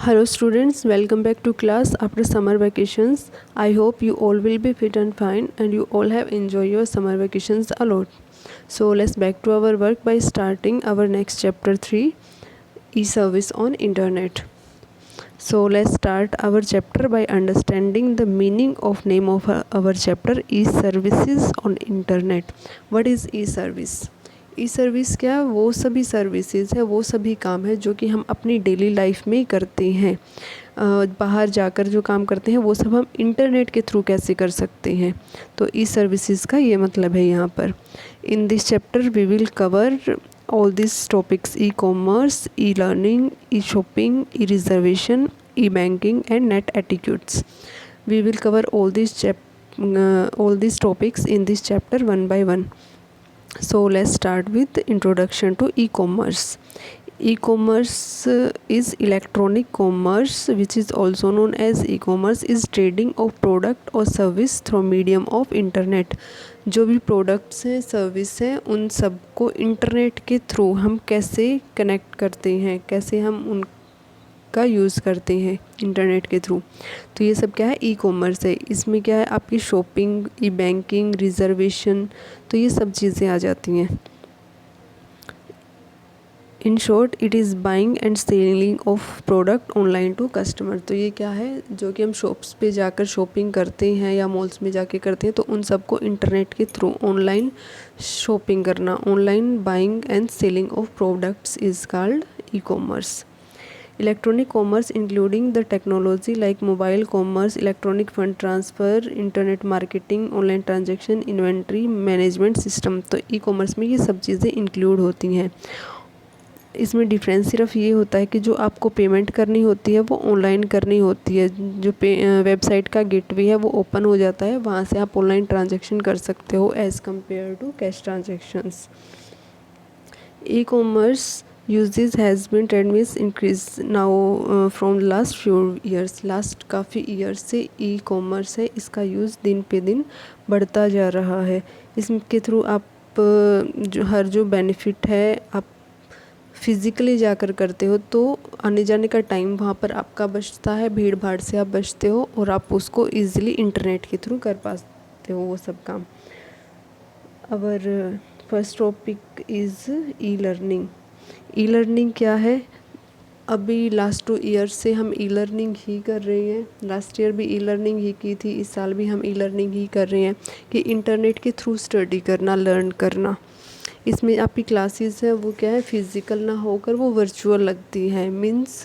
Hello students, welcome back to class after summer vacations. I hope you all will be fit and fine and you all have enjoyed your summer vacations a lot. So let's back to our work by starting our next chapter 3, e-service on internet. So let's start our chapter by understanding the meaning of name of our chapter, e-services on internet. What is e-service? E service क्या है? वो सभी services है, वो सभी काम है जो कि हम अपनी डेली लाइफ में करते हैं। बाहर जाकर जो काम करते हैं वो सब हम इंटरनेट के थ्रू कैसे कर सकते हैं, तो ई सर्विसेज का ये मतलब है यहाँ पर। In this chapter we will cover all these topics: e-commerce, e-learning, e-shopping, e-reservation, e-banking and net etiquettes. We will cover all these topics in this chapter one by one. So let's start with introduction to e-commerce. E-commerce is electronic commerce, which is also known as e-commerce, is trading of product or service through medium of internet. जो भी products हैं, service हैं, उन सब को internet के through हम कैसे कनेक्ट करते हैं, कैसे हम उनका यूज़ करते हैं इंटरनेट के थ्रू, तो ये सब क्या है? ई कॉमर्स है। इसमें क्या है? आपकी शॉपिंग, ई बैंकिंग, रिजर्वेशन, तो ये सब चीज़ें आ जाती हैं। In short it is buying and selling of product online to customer. तो ये क्या है? जो कि हम शॉप्स पे जाकर शॉपिंग करते हैं या मॉल्स में जाके करते हैं, तो उन सबको इंटरनेट के थ्रू ऑनलाइन शॉपिंग करना, online buying and selling of products is called e commerce. Electronic commerce including the technology like mobile commerce, electronic fund transfer, internet marketing, online transaction, inventory management system. तो e commerce में ये सब चीज़ें include होती हैं। इसमें difference सिर्फ ये होता है कि जो आपको पेमेंट करनी होती है वो ऑनलाइन करनी होती है। जो वेबसाइट का गेटवे है वो ओपन हो जाता है, वहाँ से आप ऑनलाइन ट्रांजैक्शन कर सकते हो as compare to cash transactions. E commerce uses has been tremendous increase now from last few years. Last काफ़ी ईयर्स से ई कॉमर्स है, इसका यूज़ दिन पे दिन बढ़ता जा रहा है। इसके थ्रू आप जो बेनिफिट है आप फिज़िकली जाकर करते हो, तो आने जाने का टाइम वहाँ पर आपका बचता है, भीड़ भाड़ से आप बचते हो और आप उसको इजीली इंटरनेट के थ्रू कर पाते हो वो सब काम। Our first topic is e learning. E learning क्या है? अभी लास्ट 2 ईयर से हम ई लर्निंग ही कर रहे हैं। लास्ट ईयर भी ई लर्निंग ही की थी, इस साल भी हम ई लर्निंग ही कर रहे हैं कि इंटरनेट के थ्रू स्टडी करना, लर्न करना। इसमें आपकी क्लासेस है वो क्या है? फिज़िकल ना होकर वो वर्चुअल लगती है, मीन्स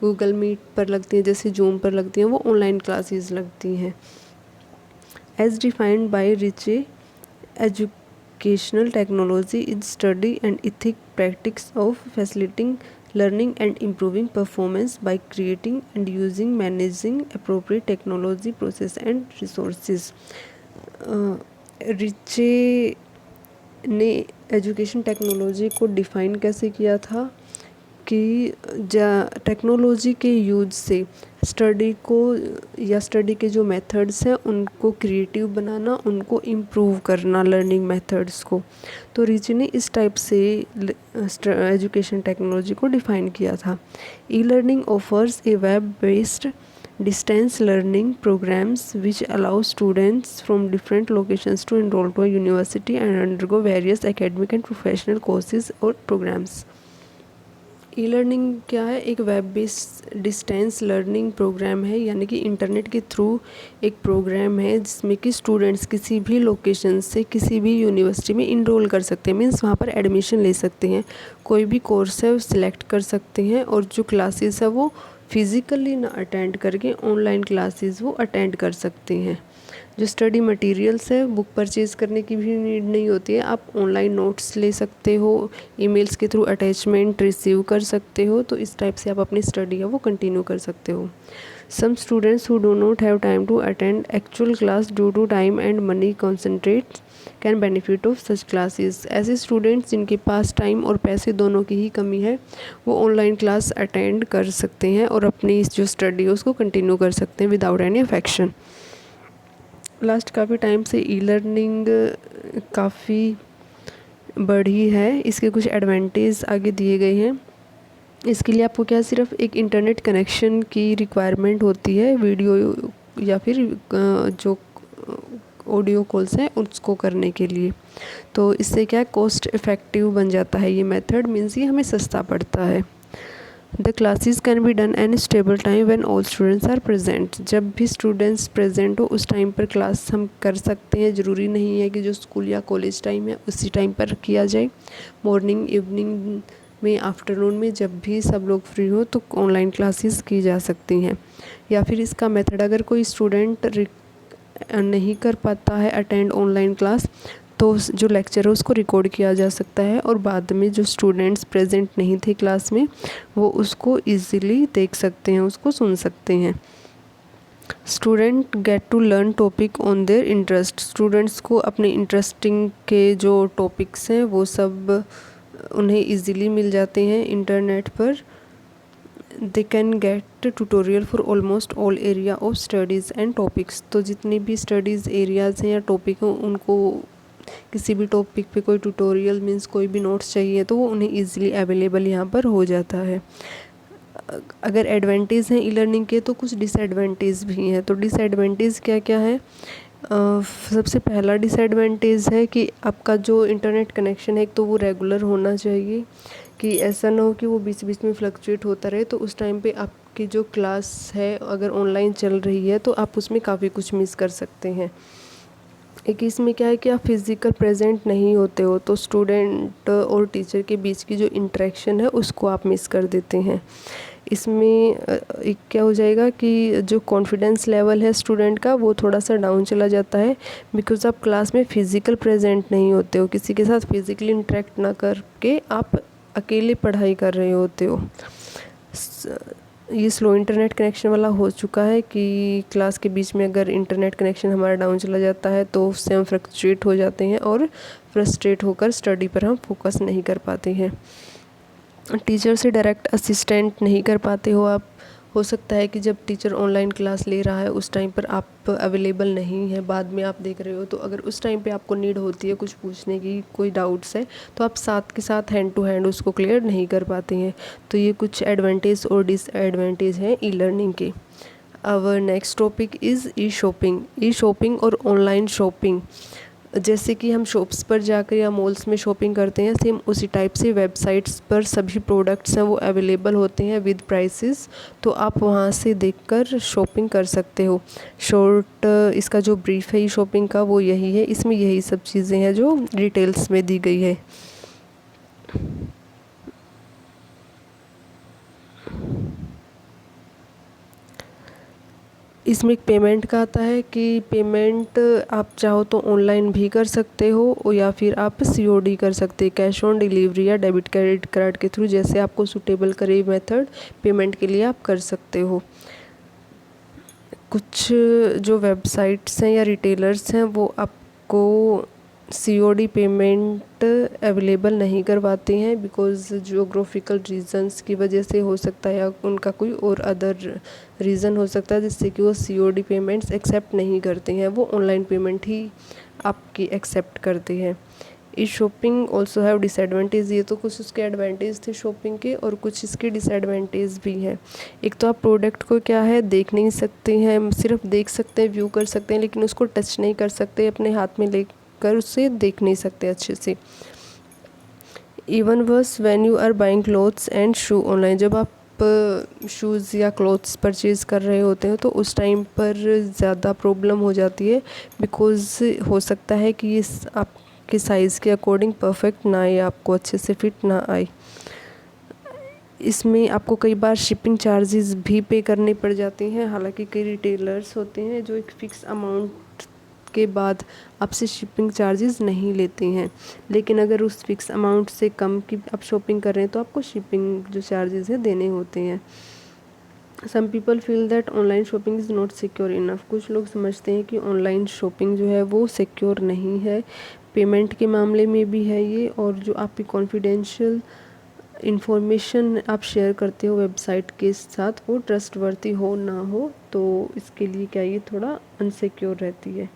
गूगल मीट पर लगती हैं, जैसे जूम पर लगती हैं, वो ऑनलाइन क्लासेस लगती हैं। As defined by Richey, educational technology is study and ethic practice of facilitating learning and improving performance by creating and using managing appropriate technology process and resources. रिचे ने एजुकेशन टेक्नोलॉजी को define कैसे किया था कि technology के use से study को या स्टडी के जो मेथड्स हैं उनको क्रिएटिव बनाना, उनको इम्प्रूव करना, लर्निंग मेथड्स को। तो रिची ने इस टाइप से एजुकेशन टेक्नोलॉजी को डिफ़ाइन किया था। E learning offers A web based distance learning programs which allow students from different locations to enroll to a university and undergo various academic and professional courses or programs. E learning क्या है? एक web based distance learning program है, यानी कि internet के through एक programme है जिसमें कि स्टूडेंट्स किसी भी लोकेशन से किसी भी यूनिवर्सिटी में इनरोल कर सकते हैं, मीन्स वहाँ पर एडमिशन ले सकते हैं, कोई भी कोर्स है वो सिलेक्ट कर सकते हैं और जो क्लासेस है वो फिज़िकली ना अटेंड करके ऑनलाइन क्लासेस वो अटेंड कर सकते हैं। जो स्टडी मटेरियल्स है, बुक परचेज़ करने की भी नीड नहीं होती है, आप ऑनलाइन नोट्स ले सकते हो, ईमेल्स के थ्रू अटैचमेंट रिसीव कर सकते हो, तो इस टाइप से आप अपनी स्टडी है वो कंटिन्यू कर सकते हो। Some students who do not have time to attend actual class due to time and money concentrate can benefit of such classes. ऐसे स्टूडेंट्स जिनके पास टाइम और पैसे दोनों की ही कमी है, वो ऑनलाइन क्लास अटेंड कर सकते हैं और अपनी जो स्टडी है उसको कंटिन्यू कर सकते हैं विदाउट एनी अफेक्शन। लास्ट काफ़ी टाइम से ई लर्निंग काफ़ी बढ़ी है, इसके कुछ एडवांटेज आगे दिए गए हैं। इसके लिए आपको क्या सिर्फ एक इंटरनेट कनेक्शन की रिक्वायरमेंट होती है, वीडियो या फिर जो ऑडियो कॉल्स हैं उसको करने के लिए। तो इससे क्या है, कॉस्ट इफ़ेक्टिव बन जाता है ये मेथड, मीन्स ये हमें सस्ता पड़ता है। The classes can be done an stable time when all students are present. जब भी स्टूडेंट्स प्रेजेंट हो उस टाइम पर क्लास हम कर सकते हैं। ज़रूरी नहीं है कि जो स्कूल या कॉलेज टाइम है उसी टाइम पर किया जाए। मॉर्निंग, इवनिंग में, आफ्टरनून में, जब भी सब लोग फ्री हो तो ऑनलाइन क्लासेस की जा सकती हैं। या फिर इसका मेथड, अगर कोई स्टूडेंट नहीं कर पाता है अटेंड ऑनलाइन क्लास, तो जो लेक्चर है उसको रिकॉर्ड किया जा सकता है और बाद में जो स्टूडेंट्स प्रेजेंट नहीं थे क्लास में वो उसको इजीली देख सकते हैं, उसको सुन सकते हैं। Student get to learn topic on their interest. Students को अपने इंटरेस्टिंग के जो टॉपिक्स हैं वो सब उन्हें इजीली मिल जाते हैं इंटरनेट पर। They can get tutorial for almost all area of studies and topics. तो जितनी भी स्टडीज़ एरियाज़ हैं या टॉपिक हैं, उनको किसी भी टॉपिक पे कोई ट्यूटोरियल मीन्स कोई भी नोट्स चाहिए तो वो उन्हें इजीली अवेलेबल यहाँ पर हो जाता है। अगर एडवांटेज हैं ई लर्निंग के तो कुछ डिसएडवांटेज भी हैं। तो डिसएडवांटेज क्या क्या है? सबसे पहला डिसएडवांटेज है कि आपका जो इंटरनेट कनेक्शन है एक तो वो रेगुलर होना चाहिए, कि ऐसा ना हो कि वो बीच बीच में फ्लक्चुएट होता रहे। तो उस टाइम पे आपकी जो क्लास है अगर ऑनलाइन चल रही है तो आप उसमें काफ़ी कुछ मिस कर सकते हैं। एक इसमें क्या है कि आप फिज़िकल प्रेजेंट नहीं होते हो तो स्टूडेंट और टीचर के बीच की जो इंटरेक्शन है उसको आप मिस कर देते हैं। इसमें एक क्या हो जाएगा कि जो कॉन्फिडेंस लेवल है स्टूडेंट का वो थोड़ा सा डाउन चला जाता है, बिकॉज़ आप क्लास में फ़िज़िकल प्रेजेंट नहीं होते हो, किसी के साथ फिज़िकली इंटरेक्ट ना करके आप अकेले पढ़ाई कर रहे होते हो। ये स्लो इंटरनेट कनेक्शन वाला हो चुका है कि क्लास के बीच में अगर इंटरनेट कनेक्शन हमारा डाउन चला जाता है तो उससे हम फ्रस्ट्रेट हो जाते हैं और फ्रस्ट्रेट होकर स्टडी पर हम फोकस नहीं कर पाते हैं। टीचर से डायरेक्ट असिस्टेंट नहीं कर पाते हो आप। हो सकता है कि जब टीचर ऑनलाइन क्लास ले रहा है उस टाइम पर आप अवेलेबल नहीं है, बाद में आप देख रहे हो, तो अगर उस टाइम पे आपको नीड होती है कुछ पूछने की, कोई डाउट्स है, तो आप साथ के साथ हैंड टू हैंड उसको क्लियर नहीं कर पाते हैं। तो ये कुछ एडवांटेज और डिसएडवांटेज हैं ई लर्निंग के। Our next topic is e shopping. E shopping और ऑनलाइन शॉपिंग, जैसे कि हम शॉप्स पर जाकर या मॉल्स में शॉपिंग करते हैं, सेम उसी टाइप से वेबसाइट्स पर सभी प्रोडक्ट्स हैं वो अवेलेबल होते हैं विद प्राइसेस। तो आप वहाँ से देखकर शॉपिंग कर सकते हो। शॉर्ट इसका जो ब्रीफ है शॉपिंग का वो यही है। इसमें यही सब चीज़ें हैं जो डिटेल्स में दी गई है। इसमें एक पेमेंट का आता है कि पेमेंट आप चाहो तो ऑनलाइन भी कर सकते हो या फिर आप सीओडी कर सकते हैं, कैश ऑन डिलीवरी या डेबिट क्रेडिट कार्ड के थ्रू, जैसे आपको सूटेबल करे मेथड पेमेंट के लिए आप कर सकते हो। कुछ जो वेबसाइट्स हैं या रिटेलर्स हैं वो आपको सीओडी पेमेंट अवेलेबल नहीं करवाते हैं, बिकॉज़ जियोग्राफिकल रीजंस की वजह से हो सकता है या उनका कोई और अदर रीज़न हो सकता है जिससे कि वो सीओडी पेमेंट्स एक्सेप्ट नहीं करते हैं, वो ऑनलाइन पेमेंट ही आपकी एक्सेप्ट करते हैं। ई शॉपिंग ऑल्सो हैव डिसएडवांटेज। ये तो कुछ उसके एडवांटेज थे शॉपिंग के और कुछ इसके डिसएडवांटेज भी हैं। एक तो आप प्रोडक्ट को क्या है देख नहीं सकते हैं, सिर्फ देख सकते हैं, व्यू कर सकते हैं, लेकिन उसको टच नहीं कर सकते, अपने हाथ में लेकर उसे देख नहीं सकते अच्छे से। Even worse when you are buying clothes and shoe online, जब आप शूज़ या क्लोथ्स परचेज़ कर रहे होते हैं तो उस टाइम पर ज़्यादा प्रॉब्लम हो जाती है, बिकॉज़ हो सकता है कि ये आपके साइज़ के अकॉर्डिंग परफेक्ट ना आए, आपको अच्छे से फिट ना आए। इसमें आपको कई बार शिपिंग चार्जेस भी पे करने पड़ जाते हैं। हालांकि कई रिटेलर्स होते हैं जो एक फ़िक्स अमाउंट के बाद आपसे शिपिंग चार्जेस नहीं लेते हैं, लेकिन अगर उस फिक्स अमाउंट से कम की आप शॉपिंग कर रहे हैं तो आपको शिपिंग जो चार्जेस है देने होते हैं। Some people feel that online shopping is not secure enough. कुछ लोग समझते हैं कि ऑनलाइन शॉपिंग जो है वो सिक्योर नहीं है, पेमेंट के मामले में भी है ये, और जो आपकी कॉन्फिडेंशियल इंफॉर्मेशन आप शेयर करते हो वेबसाइट के साथ वो ट्रस्टवर्दी हो ना हो, तो इसके लिए क्या ये थोड़ा अनसिक्योर रहती है।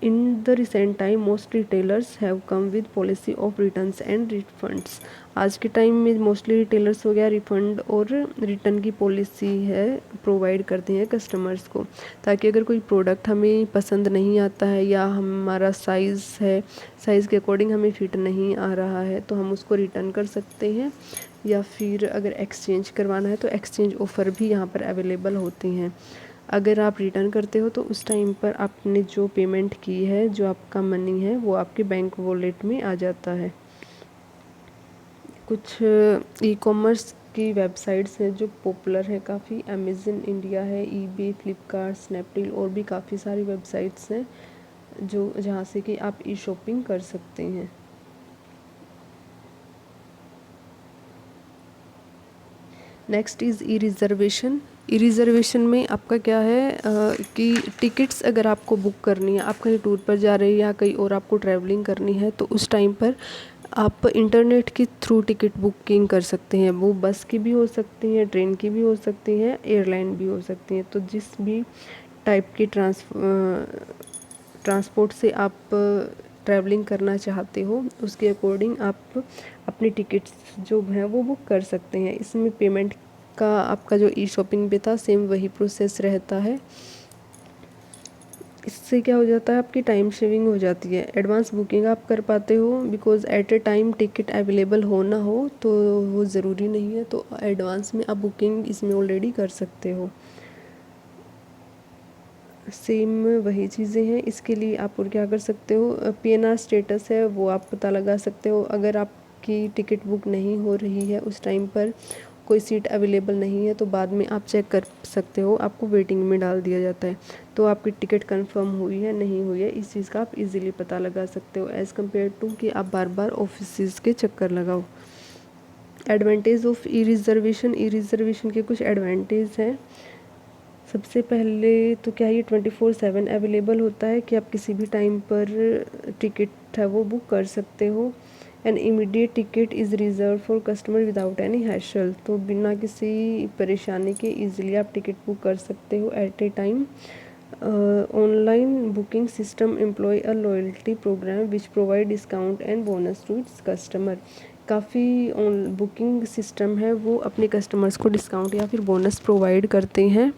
In the recent time, most retailers have come with policy of returns and refunds. आज के टाइम में मोस्टली रिटेलर्स हो गया रिफ़ंड और रिटर्न की पॉलिसी है प्रोवाइड करते हैं कस्टमर्स को, ताकि अगर कोई प्रोडक्ट हमें पसंद नहीं आता है या हमारा साइज़ के अकॉर्डिंग हमें फिट नहीं आ रहा है तो हम उसको रिटर्न कर सकते हैं, या फिर अगर एक्सचेंज करवाना है तो एक्सचेंज ऑफ़र भी यहाँ पर अवेलेबल होती हैं। अगर आप रिटर्न करते हो तो उस टाइम पर आपने जो पेमेंट की है, जो आपका मनी है, वो आपके बैंक वॉलेट में आ जाता है। कुछ ई कॉमर्स की वेबसाइट्स हैं जो पॉपुलर है काफ़ी, अमेज़न इंडिया है, ईबे, फ्लिपकार्ट, स्नैपडील और भी काफ़ी सारी वेबसाइट्स हैं जो जहाँ से कि आप ई शॉपिंग कर सकते हैं। Next is E reservation. E reservation में आपका क्या है कि टिकट्स अगर आपको बुक करनी है, आप कहीं टूर पर जा रहे हैं या कहीं और आपको ट्रैवलिंग करनी है, तो उस टाइम पर आप इंटरनेट के थ्रू टिकट बुकिंग कर सकते हैं। वो बस की भी हो सकती हैं, ट्रेन की भी हो सकती हैं, एयरलाइन भी हो सकती हैं। तो जिस भी टाइप की ट्रांसपोर्ट से आप ट्रैवलिंग करना चाहते हो उसके अकॉर्डिंग आप अपनी टिकट्स जो हैं वो बुक कर सकते हैं। इसमें पेमेंट का आपका जो ई शॉपिंग पे था सेम वही प्रोसेस रहता है। इससे क्या हो जाता है, आपकी टाइम सेविंग हो जाती है। एडवांस बुकिंग आप कर पाते हो, because at a time ticket available हो ना हो तो वो ज़रूरी नहीं है, तो एडवांस में आप बुकिंग इसमें ऑलरेडी कर सकते हो। सेम वही चीज़ें हैं। इसके लिए आप और क्या कर सकते हो, पीएनआर स्टेटस है वो आप पता लगा सकते हो। अगर आपकी टिकट बुक नहीं हो रही है, उस टाइम पर कोई सीट अवेलेबल नहीं है, तो बाद में आप चेक कर सकते हो, आपको वेटिंग में डाल दिया जाता है। तो आपकी टिकट कंफर्म हुई है नहीं हुई है, इस चीज़ का आप इजीली पता लगा सकते हो, एज़ कम्पेयर टू कि आप बार बार ऑफिस के चक्कर लगाओ। एडवांटेज ऑफ ई रिज़र्वेशन के कुछ एडवांटेज हैं। सबसे पहले तो क्या ये 24/7 अवेलेबल होता है कि आप किसी भी टाइम पर टिकट है वो बुक कर सकते हो। An immediate ticket is reserve for customer without any hassle. तो बिना किसी परेशानी के इजीली आप टिकट बुक कर सकते हो at a time. Online booking system employ a loyalty program which provide discount and bonus to its customer. काफ़ी बुकिंग सिस्टम है वो अपने कस्टमर्स को डिस्काउंट या फिर बोनस प्रोवाइड करते हैं।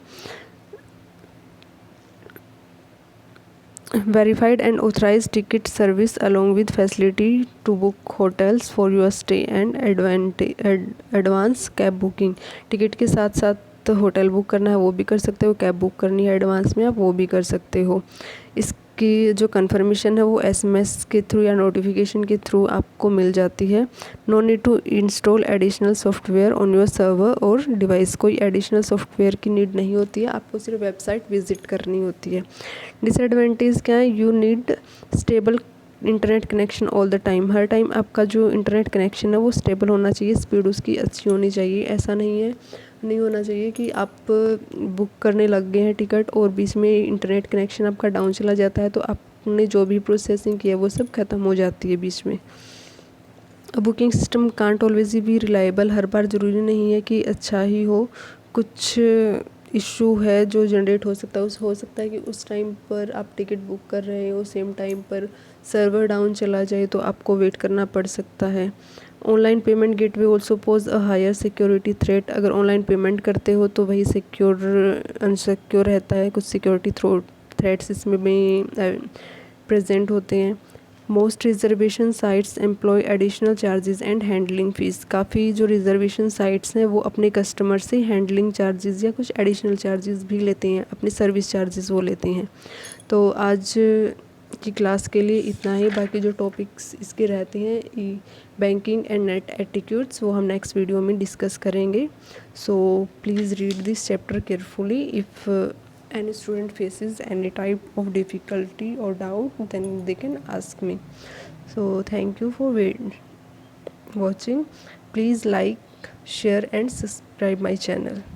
Verified and authorized ticket service along with facility to book hotels for your stay and advance cab booking। Ticket के साथ साथ होटल बुक करना है वो भी कर सकते हो, कैब बुक करनी है एडवांस में आप वो भी कर सकते हो। इसकी जो कंफर्मेशन है वो एसएमएस के थ्रू या नोटिफिकेशन के थ्रू आपको मिल जाती है। No need to install additional software on your server और डिवाइस। कोई एडिशनल सॉफ्टवेयर की नीड नहीं होती है, आपको सिर्फ वेबसाइट विजिट करनी होती है। डिसएडवांटेज क्या है, you need stable internet connection all the time. Her time आपका जो इंटरनेट कनेक्शन है वो स्टेबल होना चाहिए, स्पीड उसकी अच्छी होनी चाहिए। ऐसा नहीं होना चाहिए कि आप बुक करने लग गए हैं टिकट और बीच में इंटरनेट कनेक्शन आपका डाउन चला जाता है तो आपने जो भी प्रोसेसिंग की है वो सब ख़त्म हो जाती है बीच में। Booking system can't always be reliable. हर बार ज़रूरी नहीं है कि अच्छा ही हो, कुछ इशू है जो जनरेट हो सकता है। हो सकता है कि उस टाइम पर आप टिकट बुक कर रहे हो सेम टाइम पर सर्वर डाउन चला जाए तो आपको वेट करना पड़ सकता है। Online payment gateway also pose a higher security threat. अगर ऑनलाइन पेमेंट करते हो तो वही अनसिक्योर रहता है, कुछ सिक्योरिटी थ्रेट्स इसमें भी प्रेजेंट होते हैं। Most reservation sites employ additional charges and handling fees. काफ़ी जो रिजर्वेशन साइट्स हैं वो अपने कस्टमर से हैंडलिंग चार्जेस या कुछ एडिशनल चार्जेस भी लेते हैं, अपने सर्विस चार्जेस वो लेते हैं। तो आज की क्लास के लिए इतना ही। बाकी जो टॉपिक्स इसके रहते हैं ई बैंकिंग एंड नेट एटिक्यूट्स वो हम नेक्स्ट वीडियो में डिस्कस करेंगे। So please read this chapter carefully. If any student faces any type of difficulty or doubt then they can ask me. So thank you for watching. Please like, share and subscribe my channel.